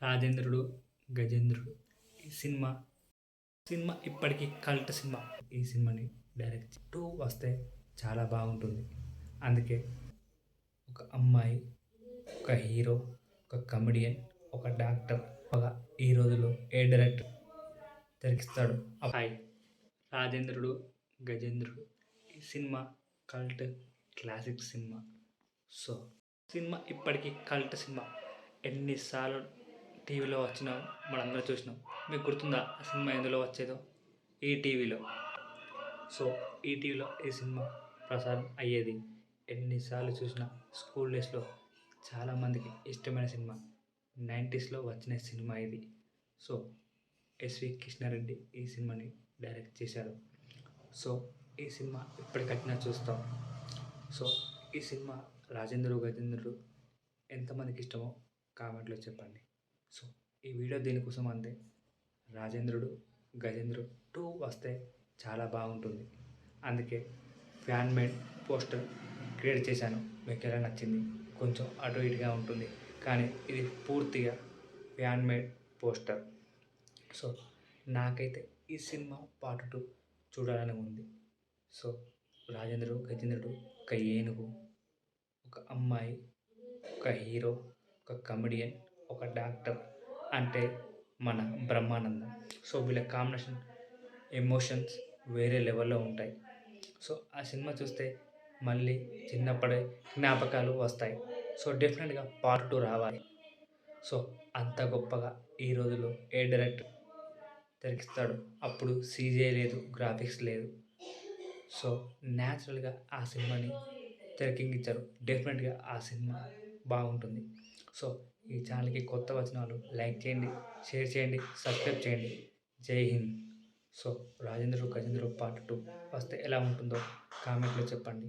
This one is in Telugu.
రాజేంద్రుడు, గజేంద్రుడు ఈ సినిమా సినిమా ఇప్పటికీ కల్ట్ సినిమా. ఈ సినిమాని డైరెక్ట్ 2 వస్తే చాలా బాగుంటుంది. అందుకే ఒక అమ్మాయి, ఒక హీరో, ఒక కమెడియన్, ఒక డాక్టర్, ఒక ఈ రోజుల్లో ఏ డైరెక్టర్ తెరకిస్తాడు. హాయ్, రాజేంద్రుడు, గజేంద్రుడు ఈ cinema cult classic cinema. So cinema ఇప్పటికీ కల్ట్ సినిమా. ఎన్నిసార్లు టీవీలో వచ్చినా మనందరం చూసినాం. మీకు గుర్తుందా ఆ సినిమా ఎందులో వచ్చేదో? ఈటీవీలో. సో ఈటీవీలో ఈ సినిమా ప్రసారం అయ్యేది. ఎన్నిసార్లు చూసినా స్కూల్ డేస్లో చాలామందికి ఇష్టమైన సినిమా. 90స్లో వచ్చిన సినిమా ఇది. సో ఎస్వి కృష్ణారెడ్డి ఈ సినిమాని డైరెక్ట్ చేశారు. సో ఈ సినిమా ఇప్పటికట్టినా చూస్తాం. సో ఈ సినిమా రాజేంద్రుడు, గజేంద్రుడు ఎంతమందికి ఇష్టమో కామెంట్లో చెప్పండి. సో ఈ వీడియో దీనికోసం అంతే. రాజేంద్రుడు, గజేంద్రుడు 2 వస్తే చాలా బాగుంటుంది. అందుకే ఫ్యాన్ మేడ్ పోస్టర్ క్రియేట్ చేశాను. మీకు ఎలా నచ్చింది? కొంచెం అటు ఇటుగా ఉంటుంది, కానీ ఇది పూర్తిగా ఫ్యాన్ మేడ్ పోస్టర్. సో నాకైతే ఈ సినిమా పార్ట్ 2 చూడాలని ఉంది. సో రాజేంద్రుడు, గజేంద్రుడు ఒక ఏనుగు, ఒక అమ్మాయి, ఒక హీరో, ఒక కమెడియన్, ఒక డాక్టర్ అంటే మన బ్రహ్మానందం. సో వీళ్ళ కాంబినేషన్ ఎమోషన్స్ వేరే లెవెల్లో ఉంటాయి. సో ఆ సినిమా చూస్తే మళ్ళీ చిన్నప్పటి జ్ఞాపకాలు వస్తాయి. సో డెఫినెట్గా పార్ట్ 2 రావాలి. సో అంత గొప్పగా ఈ రోజుల్లో ఏ డైరెక్టర్ తెరకిస్తాడు? అప్పుడు సీజే లేదు, గ్రాఫిక్స్ లేదు. సో న్యాచురల్గా ఆ సినిమాని తెరకెక్కించారు. డెఫినెట్గా ఆ సినిమా బాగుంటుంది. సో ఈ ఛానల్కి కొత్త వచ్చిన వాళ్ళు లైక్ చేయండి, షేర్ చేయండి, సబ్స్క్రైబ్ చేయండి. జై హింద్. సో రాజేంద్రుడు, గజేంద్రుడు పార్ట్ 2 వస్తే ఎలా ఉంటుందో కామెంట్లో చెప్పండి.